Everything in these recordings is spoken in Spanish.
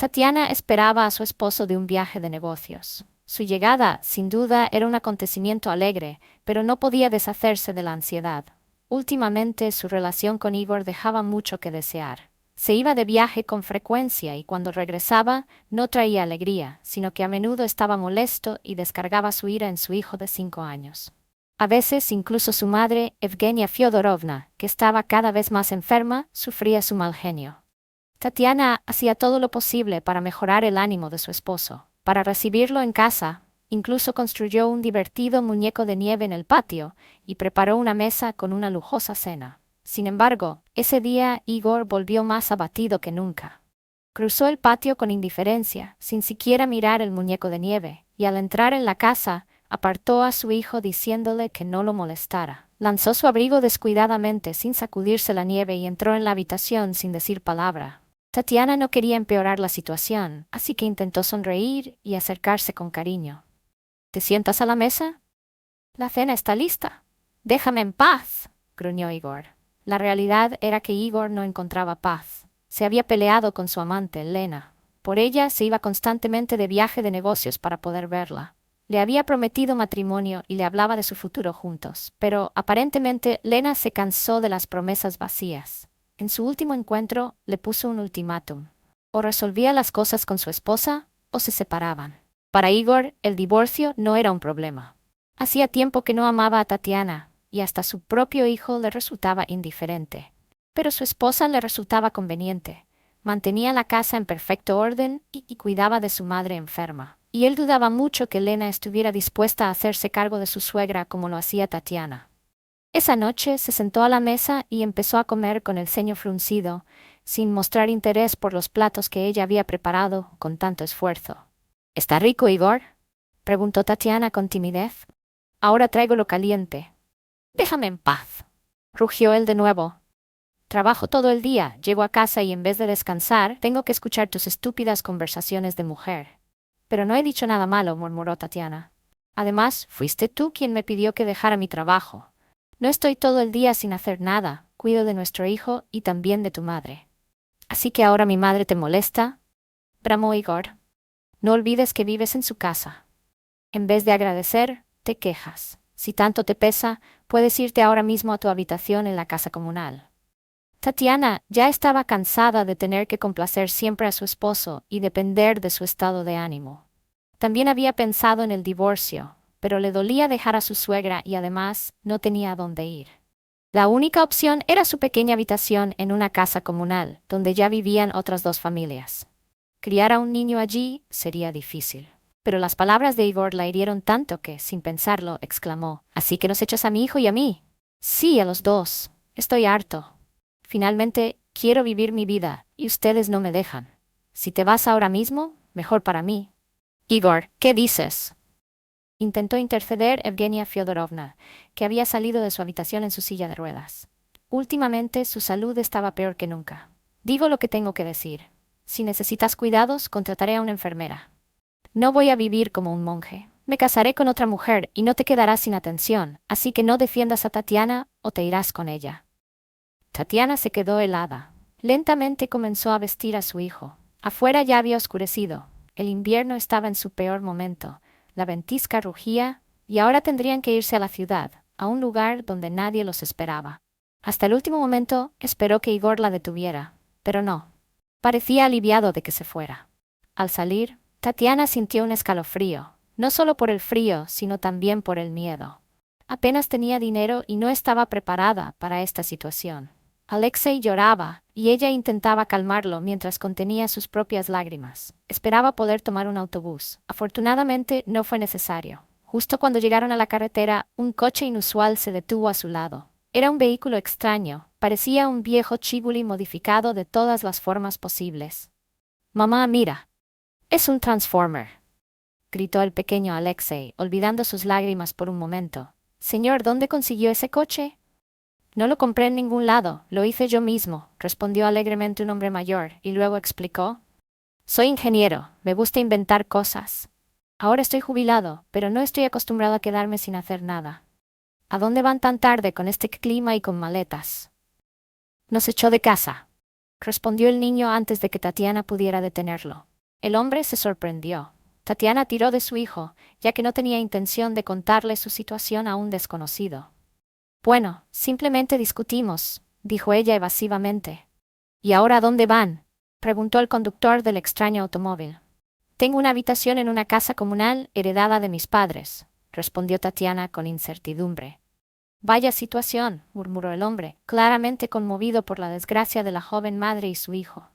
Tatiana esperaba a su esposo de un viaje de negocios. Su llegada, sin duda, era un acontecimiento alegre, pero no podía deshacerse de la ansiedad. Últimamente, su relación con Igor dejaba mucho que desear. Se iba de viaje con frecuencia y cuando regresaba, no traía alegría, sino que a menudo estaba molesto y descargaba su ira en su hijo de 5 años. A veces, incluso su madre, Evgenia Fyodorovna, que estaba cada vez más enferma, sufría su mal genio. Tatiana hacía todo lo posible para mejorar el ánimo de su esposo. Para recibirlo en casa, incluso construyó un divertido muñeco de nieve en el patio y preparó una mesa con una lujosa cena. Sin embargo, ese día Igor volvió más abatido que nunca. Cruzó el patio con indiferencia, sin siquiera mirar el muñeco de nieve, y al entrar en la casa, apartó a su hijo diciéndole que no lo molestara. Lanzó su abrigo descuidadamente sin sacudirse la nieve y entró en la habitación sin decir palabra. Tatiana no quería empeorar la situación, así que intentó sonreír y acercarse con cariño. ¿Te sientas a la mesa? La cena está lista. Déjame en paz, gruñó Igor. La realidad era que Igor no encontraba paz. Se había peleado con su amante, Lena. Por ella se iba constantemente de viaje de negocios para poder verla. Le había prometido matrimonio y le hablaba de su futuro juntos, pero aparentemente Lena se cansó de las promesas vacías. En su último encuentro le puso un ultimátum. O resolvía las cosas con su esposa o se separaban. Para Igor, el divorcio no era un problema. Hacía tiempo que no amaba a Tatiana, y hasta su propio hijo le resultaba indiferente. Pero su esposa le resultaba conveniente. Mantenía la casa en perfecto orden y cuidaba de su madre enferma. Y él dudaba mucho que Lena estuviera dispuesta a hacerse cargo de su suegra como lo hacía Tatiana. Esa noche se sentó a la mesa y empezó a comer con el ceño fruncido, sin mostrar interés por los platos que ella había preparado con tanto esfuerzo. ¿Está rico, Igor?, preguntó Tatiana con timidez. Ahora traigo lo caliente. Déjame en paz, rugió él de nuevo. Trabajo todo el día, llego a casa y en vez de descansar, tengo que escuchar tus estúpidas conversaciones de mujer. Pero no he dicho nada malo, murmuró Tatiana. Además, fuiste tú quien me pidió que dejara mi trabajo. No estoy todo el día sin hacer nada, cuido de nuestro hijo y también de tu madre. ¿Así que ahora mi madre te molesta?, bramó Igor. No olvides que vives en su casa. En vez de agradecer, te quejas. Si tanto te pesa, puedes irte ahora mismo a tu habitación en la casa comunal. Tatiana ya estaba cansada de tener que complacer siempre a su esposo y depender de su estado de ánimo. También había pensado en el divorcio, pero le dolía dejar a su suegra y además no tenía a dónde ir. La única opción era su pequeña habitación en una casa comunal, donde ya vivían otras 2 familias. Criar a un niño allí sería difícil. Pero las palabras de Igor la hirieron tanto que, sin pensarlo, exclamó: «¿Así que nos echas a mi hijo y a mí?» «Sí, a los dos. Estoy harto. Finalmente, quiero vivir mi vida, y ustedes no me dejan. Si te vas ahora mismo, mejor para mí». «Igor, ¿qué dices?», intentó interceder Evgenia Fyodorovna, que había salido de su habitación en su silla de ruedas. Últimamente su salud estaba peor que nunca. «Digo lo que tengo que decir. Si necesitas cuidados, contrataré a una enfermera. No voy a vivir como un monje. Me casaré con otra mujer y no te quedarás sin atención, así que no defiendas a Tatiana o te irás con ella». Tatiana se quedó helada. Lentamente comenzó a vestir a su hijo. Afuera ya había oscurecido. El invierno estaba en su peor momento. La ventisca rugía, y ahora tendrían que irse a la ciudad, a un lugar donde nadie los esperaba. Hasta el último momento esperó que Igor la detuviera, pero no. Parecía aliviado de que se fuera. Al salir, Tatiana sintió un escalofrío, no solo por el frío, sino también por el miedo. Apenas tenía dinero y no estaba preparada para esta situación. Alexei lloraba, y ella intentaba calmarlo mientras contenía sus propias lágrimas. Esperaba poder tomar un autobús. Afortunadamente, no fue necesario. Justo cuando llegaron a la carretera, un coche inusual se detuvo a su lado. Era un vehículo extraño, parecía un viejo Chevrolet modificado de todas las formas posibles. «Mamá, mira. Es un Transformer», gritó el pequeño Alexei, olvidando sus lágrimas por un momento. «Señor, ¿dónde consiguió ese coche?» «No lo compré en ningún lado, lo hice yo mismo», respondió alegremente un hombre mayor, y luego explicó: «Soy ingeniero, me gusta inventar cosas. Ahora estoy jubilado, pero no estoy acostumbrado a quedarme sin hacer nada». «¿A dónde van tan tarde con este clima y con maletas?» «Nos echó de casa», respondió el niño antes de que Tatiana pudiera detenerlo. El hombre se sorprendió. Tatiana tiró de su hijo, ya que no tenía intención de contarle su situación a un desconocido. Bueno, simplemente discutimos, dijo ella evasivamente. ¿Y ahora a dónde van?, preguntó el conductor del extraño automóvil. Tengo una habitación en una casa comunal heredada de mis padres, respondió Tatiana con incertidumbre. Vaya situación, murmuró el hombre, claramente conmovido por la desgracia de la joven madre y su hijo.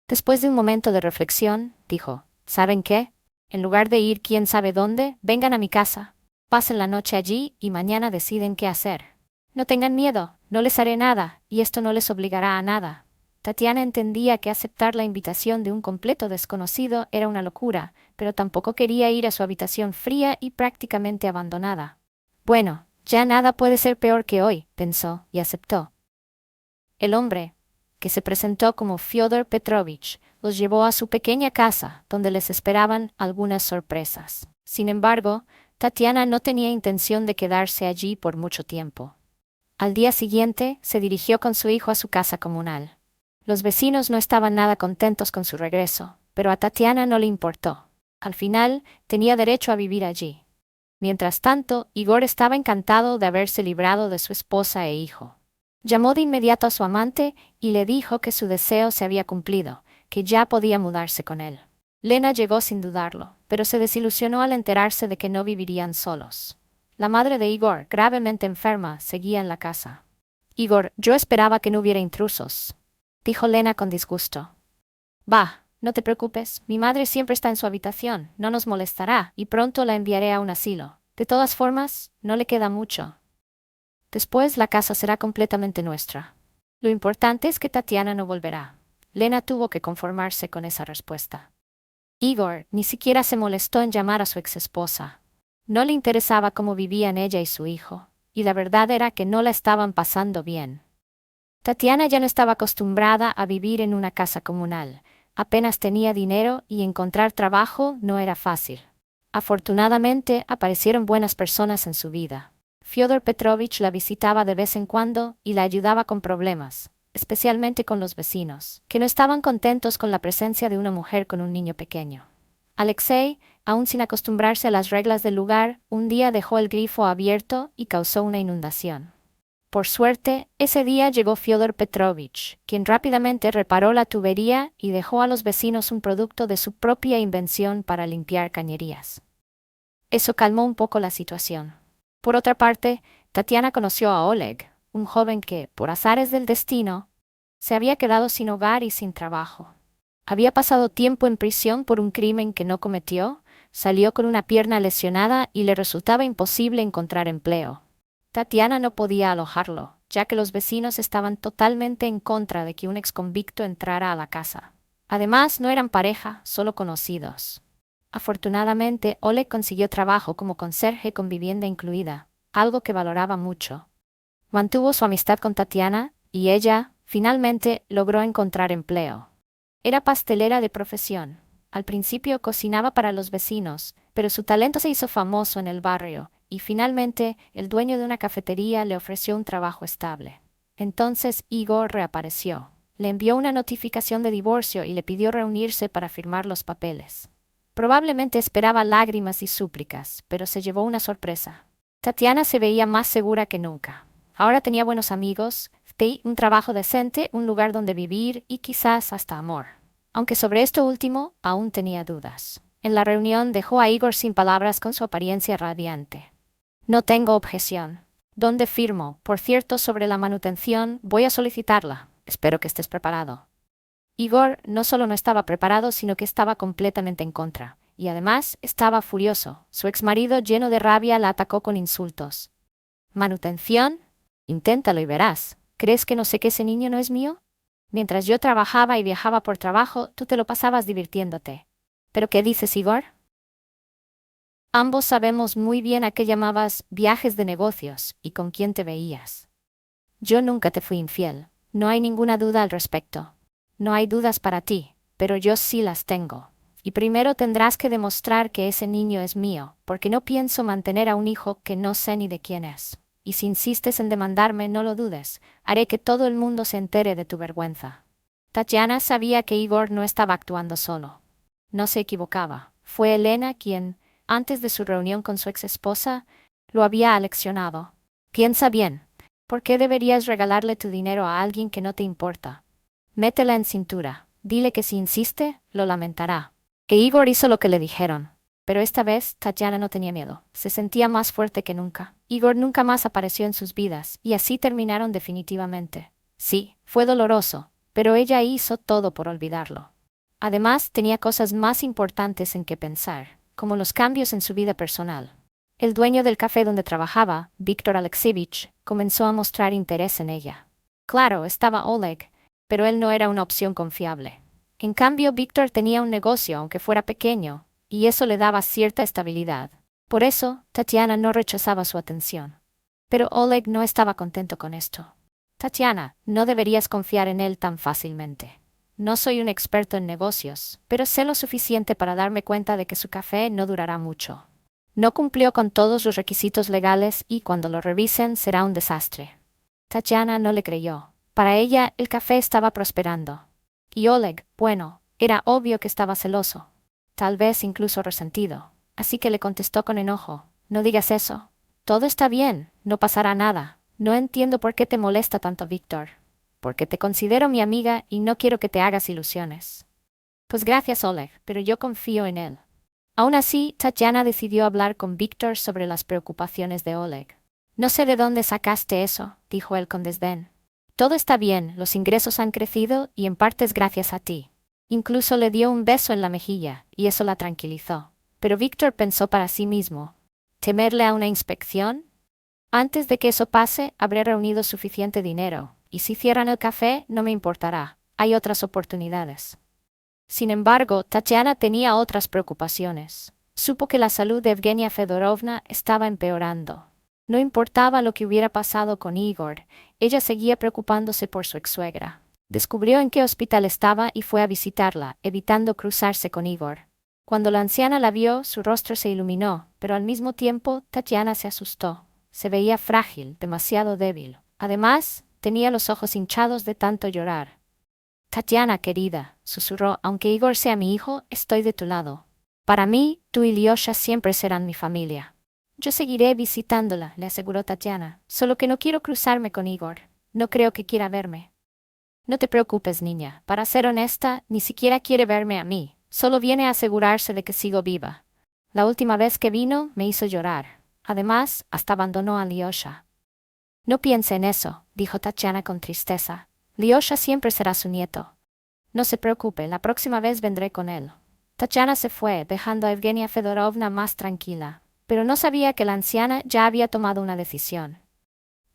Después de un momento de reflexión, dijo, ¿saben qué? En lugar de ir quién sabe dónde, vengan a mi casa. Pasen la noche allí y mañana deciden qué hacer. No tengan miedo, no les haré nada, y esto no les obligará a nada. Tatiana entendía que aceptar la invitación de un completo desconocido era una locura, pero tampoco quería ir a su habitación fría y prácticamente abandonada. Bueno, ya nada puede ser peor que hoy, pensó, y aceptó. El hombre, que se presentó como Fyodor Petrovich, los llevó a su pequeña casa, donde les esperaban algunas sorpresas. Sin embargo, Tatiana no tenía intención de quedarse allí por mucho tiempo. Al día siguiente, se dirigió con su hijo a su casa comunal. Los vecinos no estaban nada contentos con su regreso, pero a Tatiana no le importó. Al final, tenía derecho a vivir allí. Mientras tanto, Igor estaba encantado de haberse librado de su esposa e hijo. Llamó de inmediato a su amante y le dijo que su deseo se había cumplido, que ya podía mudarse con él. Lena llegó sin dudarlo, pero se desilusionó al enterarse de que no vivirían solos. La madre de Igor, gravemente enferma, seguía en la casa. Igor, yo esperaba que no hubiera intrusos, dijo Lena con disgusto. Bah, no te preocupes, mi madre siempre está en su habitación, no nos molestará, y pronto la enviaré a un asilo. De todas formas, no le queda mucho. Después la casa será completamente nuestra. Lo importante es que Tatiana no volverá. Lena tuvo que conformarse con esa respuesta. Igor ni siquiera se molestó en llamar a su exesposa. No le interesaba cómo vivían ella y su hijo, y la verdad era que no la estaban pasando bien. Tatiana ya no estaba acostumbrada a vivir en una casa comunal, apenas tenía dinero y encontrar trabajo no era fácil. Afortunadamente aparecieron buenas personas en su vida. Fyodor Petrovich la visitaba de vez en cuando y la ayudaba con problemas, especialmente con los vecinos, que no estaban contentos con la presencia de una mujer con un niño pequeño. Alexei, aún sin acostumbrarse a las reglas del lugar, un día dejó el grifo abierto y causó una inundación. Por suerte, ese día llegó Fyodor Petrovich, quien rápidamente reparó la tubería y dejó a los vecinos un producto de su propia invención para limpiar cañerías. Eso calmó un poco la situación. Por otra parte, Tatiana conoció a Oleg, un joven que, por azares del destino, se había quedado sin hogar y sin trabajo. Había pasado tiempo en prisión por un crimen que no cometió, salió con una pierna lesionada y le resultaba imposible encontrar empleo. Tatiana no podía alojarlo, ya que los vecinos estaban totalmente en contra de que un exconvicto entrara a la casa. Además, no eran pareja, solo conocidos. Afortunadamente, Oleg consiguió trabajo como conserje con vivienda incluida, algo que valoraba mucho. Mantuvo su amistad con Tatiana, y ella, finalmente, logró encontrar empleo. Era pastelera de profesión. Al principio cocinaba para los vecinos, pero su talento se hizo famoso en el barrio, y finalmente el dueño de una cafetería le ofreció un trabajo estable. Entonces Igor reapareció. Le envió una notificación de divorcio y le pidió reunirse para firmar los papeles. Probablemente esperaba lágrimas y súplicas, pero se llevó una sorpresa. Tatiana se veía más segura que nunca. Ahora tenía buenos amigos, un trabajo decente, un lugar donde vivir y quizás hasta amor. Aunque sobre esto último aún tenía dudas. En la reunión dejó a Igor sin palabras con su apariencia radiante. No tengo objeción. ¿Dónde firmo? Por cierto, sobre la manutención, voy a solicitarla. Espero que estés preparado. Igor no solo no estaba preparado, sino que estaba completamente en contra. Y además, estaba furioso. Su exmarido, lleno de rabia, la atacó con insultos. ¿Manutención? Inténtalo y verás. ¿Crees que no sé que ese niño no es mío? Mientras yo trabajaba y viajaba por trabajo, tú te lo pasabas divirtiéndote. ¿Pero qué dices, Igor? Ambos sabemos muy bien a qué llamabas viajes de negocios y con quién te veías. Yo nunca te fui infiel. No hay ninguna duda al respecto. No hay dudas para ti, pero yo sí las tengo. Y primero tendrás que demostrar que ese niño es mío, porque no pienso mantener a un hijo que no sé ni de quién es. Y si insistes en demandarme, no lo dudes, haré que todo el mundo se entere de tu vergüenza. Tatiana sabía que Igor no estaba actuando solo. No se equivocaba. Fue Elena quien, antes de su reunión con su ex esposa, lo había aleccionado. Piensa bien. ¿Por qué deberías regalarle tu dinero a alguien que no te importa? Métela en cintura. Dile que si insiste, lo lamentará. E Igor hizo lo que le dijeron. Pero esta vez Tatiana no tenía miedo. Se sentía más fuerte que nunca. Igor nunca más apareció en sus vidas, y así terminaron definitivamente. Sí, fue doloroso, pero ella hizo todo por olvidarlo. Además, tenía cosas más importantes en que pensar, como los cambios en su vida personal. El dueño del café donde trabajaba, Víctor Alexievich, comenzó a mostrar interés en ella. Claro, estaba Oleg, pero él no era una opción confiable. En cambio, Víctor tenía un negocio, aunque fuera pequeño, y eso le daba cierta estabilidad. Por eso, Tatiana no rechazaba su atención. Pero Oleg no estaba contento con esto. Tatiana, no deberías confiar en él tan fácilmente. No soy un experto en negocios, pero sé lo suficiente para darme cuenta de que su café no durará mucho. No cumplió con todos los requisitos legales y cuando lo revisen será un desastre. Tatiana no le creyó. Para ella, el café estaba prosperando. Y Oleg, bueno, era obvio que estaba celoso. Tal vez incluso resentido. Así que le contestó con enojo. No digas eso. Todo está bien, no pasará nada. No entiendo por qué te molesta tanto, Víctor. Porque te considero mi amiga y no quiero que te hagas ilusiones. Pues gracias, Oleg, pero yo confío en él. Aún así, Tatiana decidió hablar con Víctor sobre las preocupaciones de Oleg. No sé de dónde sacaste eso, dijo él con desdén. Todo está bien, los ingresos han crecido y en parte es gracias a ti. Incluso le dio un beso en la mejilla, y eso la tranquilizó. Pero Víctor pensó para sí mismo. ¿Temerle a una inspección? Antes de que eso pase, habré reunido suficiente dinero, y si cierran el café, no me importará. Hay otras oportunidades. Sin embargo, Tatiana tenía otras preocupaciones. Supo que la salud de Evgenia Fedorovna estaba empeorando. No importaba lo que hubiera pasado con Igor, ella seguía preocupándose por su exsuegra. Descubrió en qué hospital estaba y fue a visitarla, evitando cruzarse con Igor. Cuando la anciana la vio, su rostro se iluminó, pero al mismo tiempo Tatiana se asustó. Se veía frágil, demasiado débil. Además, tenía los ojos hinchados de tanto llorar. Tatiana, querida, susurró, aunque Igor sea mi hijo, estoy de tu lado. Para mí, tú y Lyosha siempre serán mi familia. Yo seguiré visitándola, le aseguró Tatiana, solo que no quiero cruzarme con Igor. No creo que quiera verme. No te preocupes, niña. Para ser honesta, ni siquiera quiere verme a mí. Solo viene a asegurarse de que sigo viva. La última vez que vino, me hizo llorar. Además, hasta abandonó a Lyosha. No piense en eso, dijo Tatiana con tristeza. Lyosha siempre será su nieto. No se preocupe, la próxima vez vendré con él. Tatiana se fue, dejando a Evgenia Fedorovna más tranquila, pero no sabía que la anciana ya había tomado una decisión.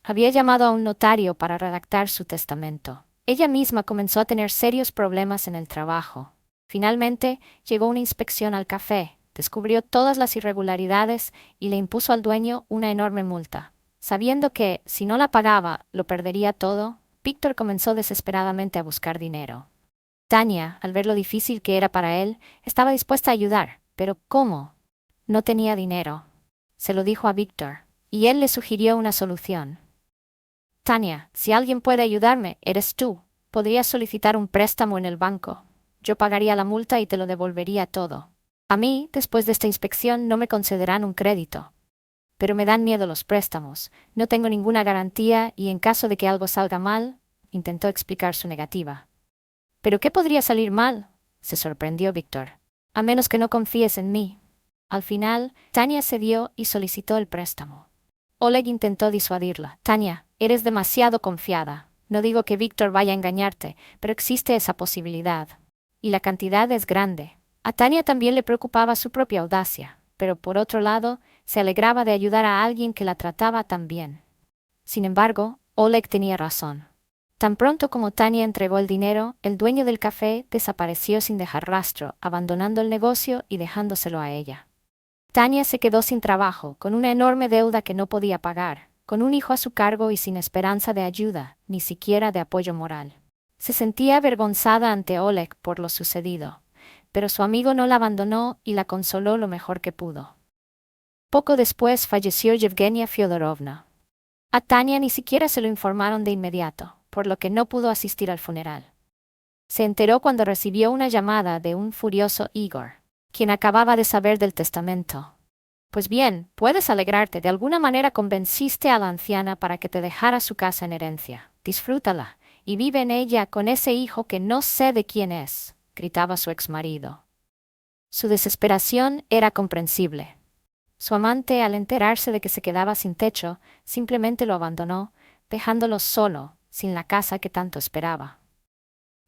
Había llamado a un notario para redactar su testamento. Ella misma comenzó a tener serios problemas en el trabajo. Finalmente, llegó una inspección al café, descubrió todas las irregularidades y le impuso al dueño una enorme multa. Sabiendo que, si no la pagaba, lo perdería todo, Víctor comenzó desesperadamente a buscar dinero. Tania, al ver lo difícil que era para él, estaba dispuesta a ayudar, pero ¿cómo? No tenía dinero. Se lo dijo a Víctor, y él le sugirió una solución. Tania, si alguien puede ayudarme, eres tú. Podrías solicitar un préstamo en el banco. Yo pagaría la multa y te lo devolvería todo. A mí, después de esta inspección, no me concederán un crédito. Pero me dan miedo los préstamos. No tengo ninguna garantía y en caso de que algo salga mal, intentó explicar su negativa. ¿Pero qué podría salir mal? Se sorprendió Víctor. A menos que no confíes en mí. Al final, Tania cedió y solicitó el préstamo. Oleg intentó disuadirla. Tania, eres demasiado confiada. No digo que Víctor vaya a engañarte, pero existe esa posibilidad. Y la cantidad es grande. A Tania también le preocupaba su propia audacia, pero por otro lado, se alegraba de ayudar a alguien que la trataba tan bien. Sin embargo, Oleg tenía razón. Tan pronto como Tania entregó el dinero, el dueño del café desapareció sin dejar rastro, abandonando el negocio y dejándoselo a ella. Tania se quedó sin trabajo, con una enorme deuda que no podía pagar, con un hijo a su cargo y sin esperanza de ayuda, ni siquiera de apoyo moral. Se sentía avergonzada ante Oleg por lo sucedido, pero su amigo no la abandonó y la consoló lo mejor que pudo. Poco después falleció Yevgenia Fyodorovna. A Tania ni siquiera se lo informaron de inmediato, por lo que no pudo asistir al funeral. Se enteró cuando recibió una llamada de un furioso Igor, quien acababa de saber del testamento. Pues bien, puedes alegrarte, de alguna manera convenciste a la anciana para que te dejara su casa en herencia. Disfrútala, y vive en ella con ese hijo que no sé de quién es, gritaba su exmarido. Su desesperación era comprensible. Su amante, al enterarse de que se quedaba sin techo, simplemente lo abandonó, dejándolo solo, sin la casa que tanto esperaba.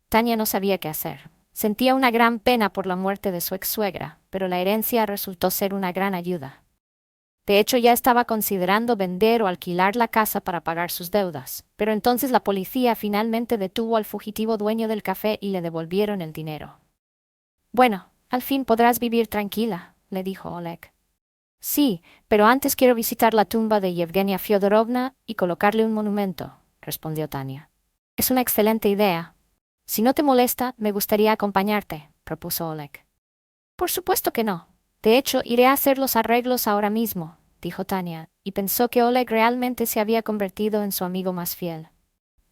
Tania no sabía qué hacer. Sentía una gran pena por la muerte de su ex-suegra, pero la herencia resultó ser una gran ayuda. De hecho, ya estaba considerando vender o alquilar la casa para pagar sus deudas, pero entonces la policía finalmente detuvo al fugitivo dueño del café y le devolvieron el dinero. Bueno, al fin podrás vivir tranquila, le dijo Oleg. Sí, pero antes quiero visitar la tumba de Yevgenia Fyodorovna y colocarle un monumento, respondió Tania. Es una excelente idea. Si no te molesta, me gustaría acompañarte, propuso Oleg. Por supuesto que no. De hecho, iré a hacer los arreglos ahora mismo, dijo Tania, y pensó que Oleg realmente se había convertido en su amigo más fiel.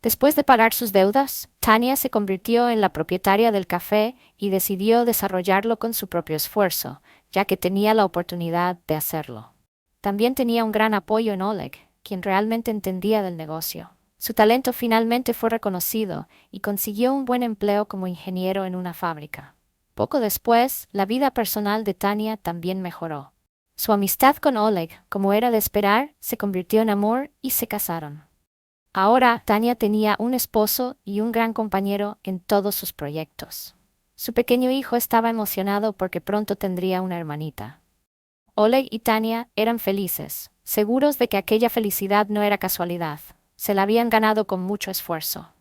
Después de pagar sus deudas, Tania se convirtió en la propietaria del café y decidió desarrollarlo con su propio esfuerzo, ya que tenía la oportunidad de hacerlo. También tenía un gran apoyo en Oleg, quien realmente entendía del negocio. Su talento finalmente fue reconocido y consiguió un buen empleo como ingeniero en una fábrica. Poco después, la vida personal de Tania también mejoró. Su amistad con Oleg, como era de esperar, se convirtió en amor y se casaron. Ahora, Tania tenía un esposo y un gran compañero en todos sus proyectos. Su pequeño hijo estaba emocionado porque pronto tendría una hermanita. Oleg y Tania eran felices, seguros de que aquella felicidad no era casualidad. Se la habían ganado con mucho esfuerzo.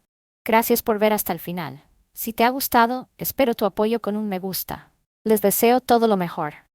Gracias por ver hasta el final. Si te ha gustado, espero tu apoyo con un me gusta. Les deseo todo lo mejor.